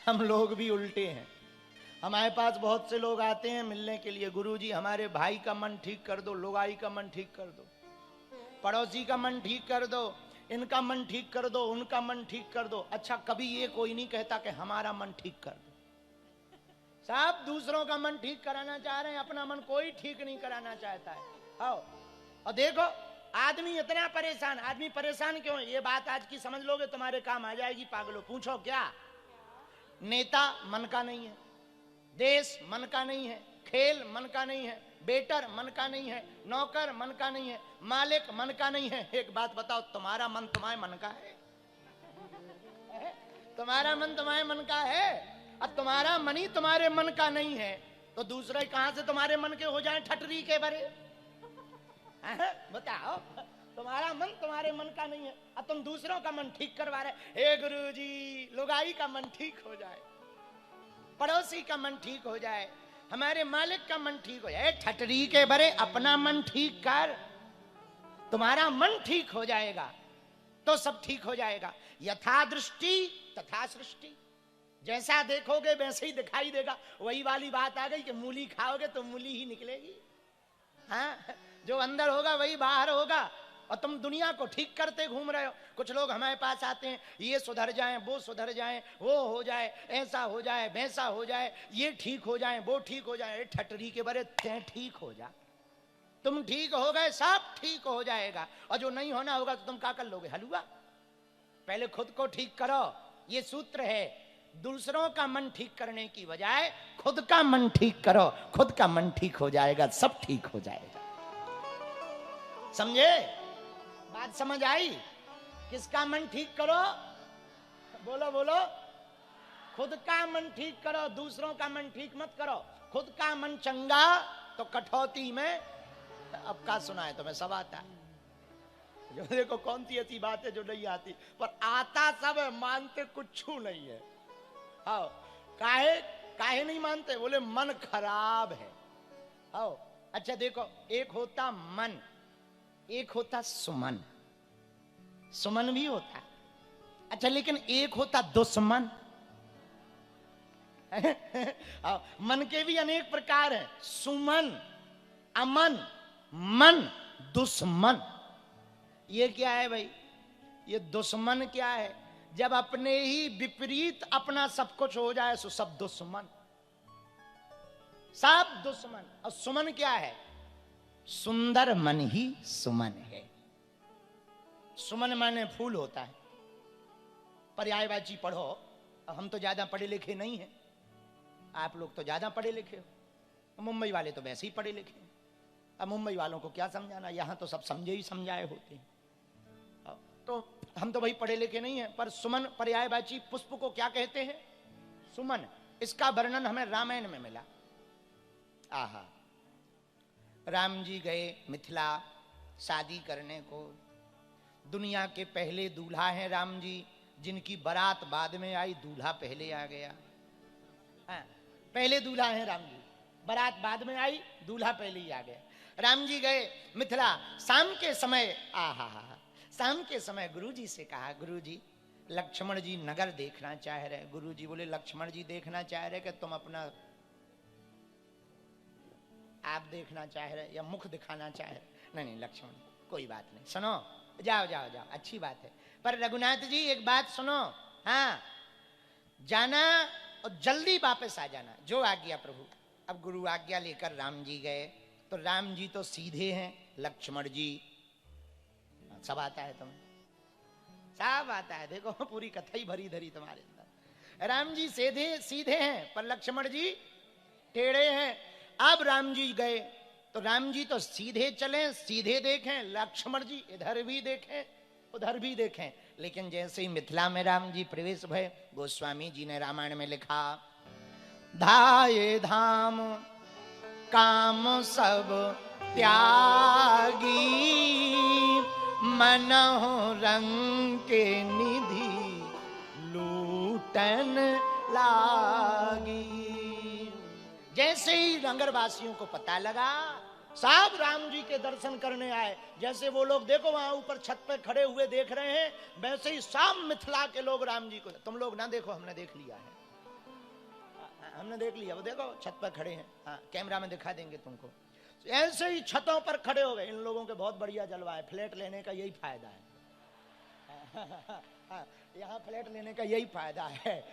हम लोग भी उल्टे हैं। हमारे पास बहुत से लोग आते हैं मिलने के लिए, गुरुजी हमारे भाई का मन ठीक कर दो, लोगाई का मन ठीक कर दो, पड़ोसी का मन ठीक कर दो, इनका मन ठीक कर दो, उनका मन ठीक कर दो। अच्छा, कभी ये कोई नहीं कहता कि हमारा मन ठीक कर दो। साहब दूसरों का मन ठीक कराना चाह रहे हैं, अपना मन कोई ठीक नहीं कराना चाहता है। आओ और देखो आदमी इतना परेशान, आदमी परेशान क्यों है? ये बात आज की समझ लोगे तुम्हारे काम आ जाएगी। पागलो, पूछो क्या? नेता मन का नहीं है, देश मन का नहीं है, खेल मन का नहीं है, बेटर मन का नहीं है, नौकर मन का नहीं है, मालिक मन का नहीं है। एक बात बताओ, तुम्हारा मन तुम्हारे मन का है? तुम्हारा मन तुम्हारे मन का है? अब तुम्हारा मन ही तुम्हारे मन का नहीं है तो दूसरे कहां से तुम्हारे मन के हो जाए ठटरी के बरे? बताओ, तुम्हारा मन तुम्हारे मन का नहीं है और तुम दूसरों का मन ठीक करवा रहे। हे गुरुजी, लुगाई का मन ठीक हो जाए, पड़ोसी का मन ठीक हो जाए, हमारे मालिक का मन ठीक हो जाए। ठटरी के बरे, अपना मन ठीक कर, तुम्हारा मन ठीक हो जाएगा तो सब ठीक हो जाएगा। यथा दृष्टि तथा सृष्टि, जैसा देखोगे वैसे ही दिखाई देगा। वही वाली बात आ गई कि मूली खाओगे तो मूली ही निकलेगी। हाँ, जो अंदर होगा वही बाहर होगा। और तुम दुनिया को ठीक करते घूम रहे हो। कुछ लोग हमारे पास आते हैं, ये सुधर जाए, वो सुधर जाए, वो हो जाए, ऐसा हो जाए, वैसा हो जाए, ये ठीक हो जाए, वो ठीक हो जाए। ठटरी के बरे, ते ठीक हो जा, तुम ठीक हो गए सब ठीक हो जाएगा। और जो नहीं होना होगा तो तुम क्या कर लोगे? हलवा। पहले खुद को ठीक करो, ये सूत्र है। दूसरों का मन ठीक करने की बजाय खुद का मन ठीक करो, खुद का मन ठीक हो जाएगा, सब ठीक हो जाएगा। समझे? बात समझ आई? किसका मन ठीक करो? बोलो बोलो। खुद का मन ठीक करो, दूसरों का मन ठीक मत करो। खुद का मन चंगा तो कठौती में अब का सुना है तुम्हें, सब आता है। जो देखो कौन सी ऐसी बात है जो नहीं आती, पर आता सब है, मानते कुछ नहीं है। हाँ, काहे काहे नहीं मानते? बोले मन खराब है। हाँ, अच्छा देखो, एक होता मन, एक होता सुमन। सुमन भी होता है, अच्छा, लेकिन एक होता दुश्मन। मन के भी अनेक प्रकार हैं, सुमन, अमन, मन, दुश्मन। ये क्या है भाई? ये दुश्मन क्या है? जब अपने ही विपरीत अपना सब कुछ हो जाए तो सब दुश्मन, सब दुश्मन। और सुमन क्या है? सुंदर मन ही सुमन है। सुमन माने फूल होता है। पर्यायवाची पढ़ो। हम तो ज्यादा पढ़े लिखे नहीं हैं, आप लोग तो ज्यादा पढ़े लिखे हो। मुंबई वाले तो वैसे ही पढ़े लिखे हैं। अब मुंबई वालों को क्या समझाना, यहां तो सब समझे ही समझाए होते हैं। तो हम तो भाई पढ़े लिखे नहीं हैं। पर सुमन पर्यायवाची पुष्प को क्या कहते हैं? सुमन। इसका वर्णन हमें रामायण में मिला। आहा, राम जी गए मिथिला शादी करने को। दुनिया के पहले दूल्हा हैं राम जी, जिनकी बारात बाद में आई, दूल्हा पहले आ गया। हाँ, पहले दूल्हा हैं राम जी, बारात बाद में आई, दूल्हा पहले ही आ गया। राम जी गए मिथिला, शाम के समय, आहा, शाम के समय गुरुजी से कहा, गुरुजी लक्ष्मण जी नगर देखना चाह रहे। गुरुजी बोले, लक्ष्मण जी देखना चाह रहे कि तुम अपना आप देखना चाह रहे या मुख दिखाना चाह रहे? नहीं नहीं लक्ष्मण, कोई बात नहीं, सुनो, जाओ जाओ जाओ, अच्छी बात है, पर रघुनाथ जी एक बात सुनो। हाँ, जाना और जल्दी वापस आ जाना, जो आज्ञा प्रभु। अब गुरु आज्ञा लेकर राम जी गए। तो राम जी तो सीधे हैं, लक्ष्मण जी, सब आता है तुम्हें, सब आता है। देखो पूरी कथा ही भरी धरी तुम्हारे अंदर। राम जी सीधे सीधे हैं, पर लक्ष्मण जी टेढ़े हैं। अब राम जी गए तो राम जी तो सीधे चले, सीधे देखें, लक्ष्मण जी इधर भी देखें उधर भी देखें। लेकिन जैसे ही मिथिला में राम जी प्रवेश भय, गोस्वामी जी ने रामायण में लिखा, धाये धाम काम सब त्यागी, मनहु रंग के निधि लूटन लागी। जैसे ही नगरवासियों को पता लगा, सब राम जी के दर्शन करने आए। जैसे वो लोग देखो वहां ऊपर छत पे खड़े हुए देख रहे हैं, वैसे ही सब मिथिला के लोग राम जी को, तुम लोग ना देखो हमने देख लिया है, हमने देख लिया, वो देखो छत पर खड़े हैं, हाँ कैमरा में दिखा देंगे तुमको। ऐसे ही छतों पर खड़े हो गए। इन लोगों के बहुत बढ़िया जलवा है, फ्लैट लेने का यही फायदा है। यहाँ फ्लैट लेने का यही फायदा है,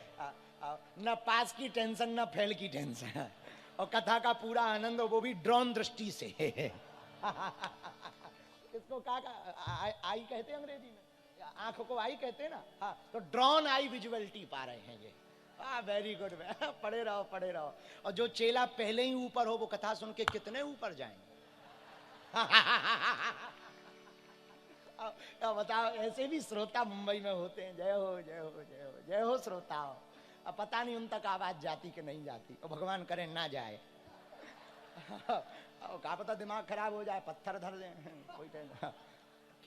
न पास की टेंशन न फेल की टेंशन, और कथा का पूरा आनंद वो भी ड्रोन दृष्टि से। इसको आई कहते हैं अंग्रेजी में, आंखों को आई कहते हैं ना, हाँ, तो ड्रोन आई विजुअलिटी पा रहे हैं ये। वेरी गुड, पढ़े रहो पढ़े रहो। और जो चेला पहले ही ऊपर हो वो कथा सुन के कितने ऊपर जाएंगे। बताओ, ऐसे भी श्रोता मुंबई में होते हैं। जय हो जय हो जय हो जय हो श्रोताओं। अब पता नहीं उन तक आवाज जाती कि नहीं जाती, और भगवान करे ना जाए। क्या पता दिमाग खराब हो जाए, पत्थर धर दे कोई टेंशन।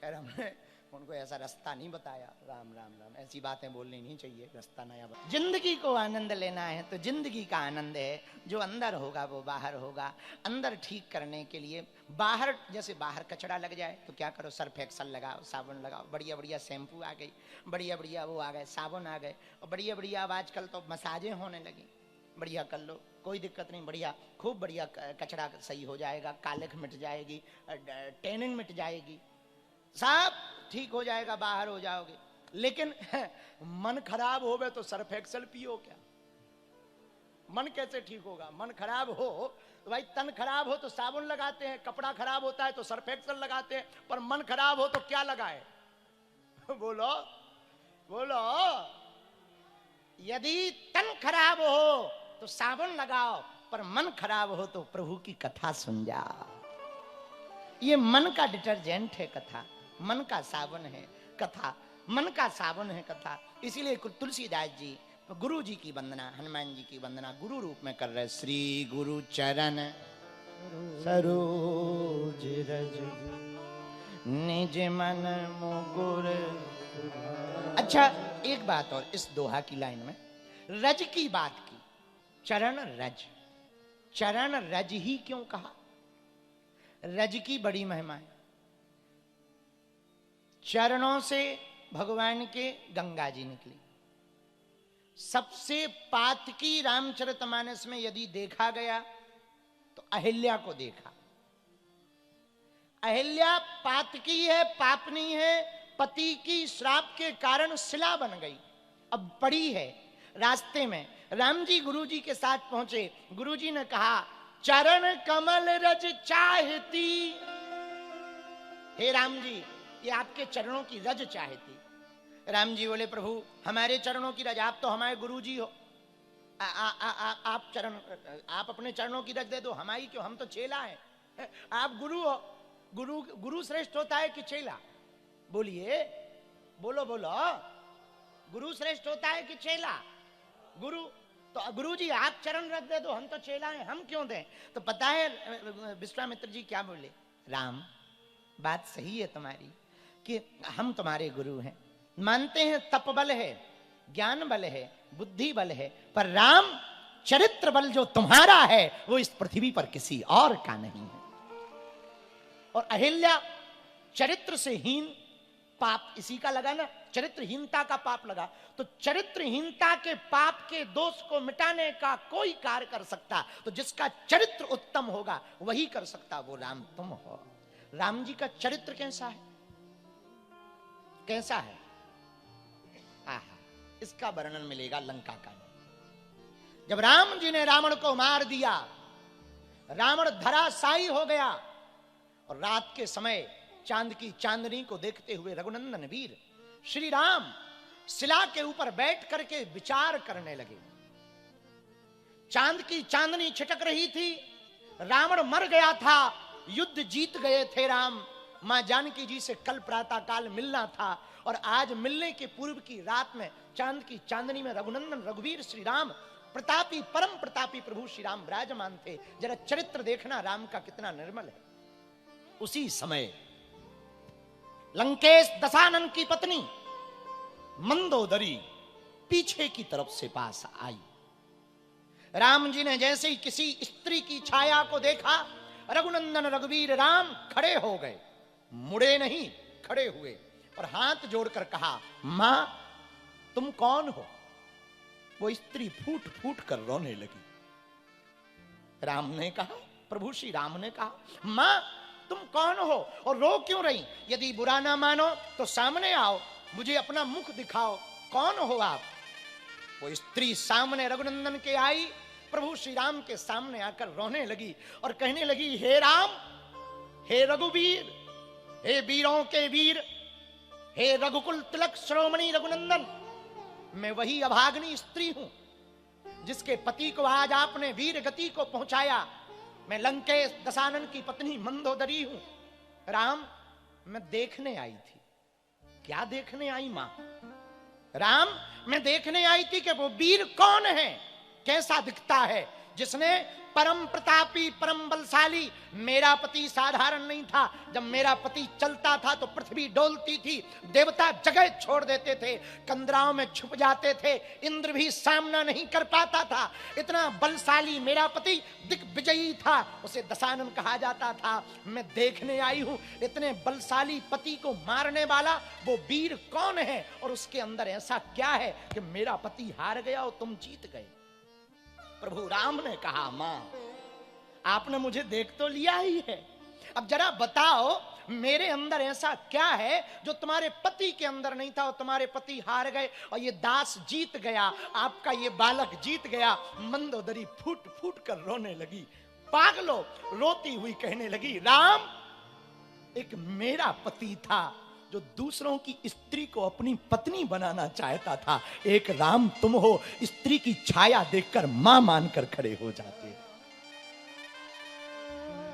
खैर हमने उनको ऐसा रास्ता नहीं बताया। राम राम राम, ऐसी बातें बोलनी नहीं चाहिए, रास्ता नया बता। जिंदगी को आनंद लेना है तो जिंदगी का आनंद है, जो अंदर होगा वो बाहर होगा। अंदर ठीक करने के लिए बाहर, जैसे बाहर कचरा लग जाए तो क्या करो, सर्फ एक्सल लगाओ, साबुन लगाओ, बढ़िया बढ़िया शैम्पू आ गई, बढ़िया बढ़िया वो आ गए, साबुन आ गए, और बढ़िया बढ़िया अब आजकल तो मसाजें होने लगी, बढ़िया कर लो, कोई दिक्कत नहीं, बढ़िया खूब बढ़िया कचरा सही हो जाएगा, कालिख मिट जाएगी, टैनिंग मिट जाएगी, सब ठीक हो जाएगा, बाहर हो जाओगे। लेकिन मन खराब हो गए तो सर्फ एक्सल पियो क्या? मन कैसे ठीक होगा? मन खराब हो तो भाई, तन खराब हो तो साबुन लगाते हैं, कपड़ा खराब होता है तो सर्फ एक्सल लगाते हैं, पर मन खराब हो तो क्या लगाए? बोलो बोलो। यदि तन खराब हो तो साबुन लगाओ, पर मन खराब हो तो प्रभु की कथा सुन जाओ। ये मन का डिटर्जेंट है कथा, मन का साबुन है कथा, मन का साबुन है कथा। इसीलिए तुलसीदास जी गुरु जी की वंदना, हनुमान जी की वंदना गुरु रूप में कर रहे। श्री गुरु चरण सरोज रज निज मन मुकुर। अच्छा एक बात और, इस दोहा की लाइन में रज की बात की, चरण रज, चरण रज ही क्यों कहा? रज की बड़ी महिमा है। चरणों से भगवान के गंगा जी निकली। सबसे पातकी रामचरितमानस में यदि देखा गया तो अहिल्या को देखा। अहिल्या पातकी है, पापनी है, पति की श्राप के कारण शिला बन गई, अब पड़ी है रास्ते में। राम जी गुरु जी के साथ पहुंचे, गुरु जी ने कहा चरण कमल रज चाहती। हे राम जी, ये आपके चरणों की रज चाहती। राम जी बोले प्रभु हमारे चरणों की रज, आप तो हमारे गुरु जी हो, आप चरण, आप अपने चरणों की रज दे दो, हमारी क्यों, हम तो चेला हैं, आप गुरु हो। गुरु गुरु श्रेष्ठ होता है कि चेला? बोलिए, बोलो बोलो, गुरु श्रेष्ठ होता है कि चेला? गुरु। तो गुरु जी आप चरण रख दे दो, हम तो चेला हैं, हम क्यों दें? तो पता है विश्वामित्र जी क्या बोले? राम बात सही है तुम्हारी कि हम तुम्हारे गुरु हैं, मानते हैं तप बल है, ज्ञान बल है, बुद्धि बल है, पर राम चरित्र बल जो तुम्हारा है वो इस पृथ्वी पर किसी और का नहीं है। और अहिल्या चरित्र से हीन, पाप इसी का लगा ना, चरित्रहीनता का पाप लगा। तो चरित्रहीनता के पाप के दोष को मिटाने का कोई कार्य कर सकता तो जिसका चरित्र उत्तम होगा वही कर सकता, वो राम तुम हो। राम जी का चरित्र कैसा है? कैसा है? आहा, इसका वर्णन मिलेगा लंका का। जब राम जी ने रावण को मार दिया, रावण धराशायी हो गया, और रात के समय चांद की चांदनी को देखते हुए रघुनंदन वीर श्री राम शिला के ऊपर बैठ करके विचार करने लगे। चांद की चांदनी छिटक रही थी, रावण मर गया था, युद्ध जीत गए थे राम, मां जानकी जी से कल प्रातः काल मिलना था, और आज मिलने के पूर्व की रात में चांद की चांदनी में रघुनंदन रघुवीर श्री राम, प्रतापी परम प्रतापी प्रभु श्री राम विराजमान थे। जरा चरित्र देखना राम का कितना निर्मल है। उसी समय लंकेश दशानन की पत्नी मंदोदरी पीछे की तरफ से पास आई। राम जी ने जैसे ही किसी स्त्री की छाया को देखा, रघुनंदन रघुवीर राम खड़े हो गए, मुड़े नहीं, खड़े हुए और हाथ जोड़कर कहा, मां तुम कौन हो? वो स्त्री फूट फूट कर रोने लगी। राम ने कहा, प्रभु श्री राम ने कहा, मां तुम कौन हो और रो क्यों रही? यदि बुरा ना मानो तो सामने आओ, मुझे अपना मुख दिखाओ, कौन हो आप? वो स्त्री सामने रघुनंदन के आई, प्रभु श्री राम के सामने आकर रोने लगी और कहने लगी, हे राम, हे रघुवीर, हे वीरों के वीर, हे रघुकुल तिलक श्रोमणी रघुनंदन, मैं वही अभाग्नि स्त्री हूं जिसके पति को आज आपने वीर गति को पहुंचाया। मैं लंकेश दशानन की पत्नी मंदोदरी हूं। राम, मैं देखने आई थी। क्या देखने आई मां? राम, मैं देखने आई थी कि वो वीर कौन है, कैसा दिखता है, जिसने परम प्रतापी परम बलशाली, मेरा पति साधारण नहीं था। जब मेरा पति चलता था तो पृथ्वी डोलती थी, देवता जगह छोड़ देते थे, कंदराओं में छुप जाते थे, इंद्र भी सामना नहीं कर पाता था। इतना बलशाली मेरा पति दिग्विजयी था, उसे दशानन कहा जाता था। मैं देखने आई हूं इतने बलशाली पति को मारने वाला वो वीर कौन है, और उसके अंदर ऐसा क्या है कि मेरा पति हार गया और तुम जीत गए। प्रभु राम ने कहा, मां आपने मुझे देख तो लिया ही है, अब जरा बताओ मेरे अंदर ऐसा क्या है जो तुम्हारे पति के अंदर नहीं था, और तुम्हारे पति हार गए और ये दास जीत गया, आपका ये बालक जीत गया। मंदोदरी फूट फूट कर रोने लगी, पागलो रोती हुई कहने लगी, राम, एक मेरा पति था जो दूसरों की स्त्री को अपनी पत्नी बनाना चाहता था, एक राम तुम हो, स्त्री की छाया देखकर मां मानकर खड़े हो जाते।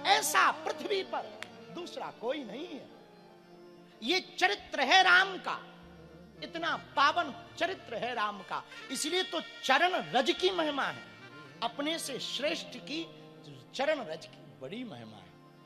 ऐसा पृथ्वी पर दूसरा कोई नहीं है। ये चरित्र है राम का, इतना पावन चरित्र है राम का। इसलिए तो चरण रज की महिमा है, अपने से श्रेष्ठ की चरण रज की बड़ी महिमा है।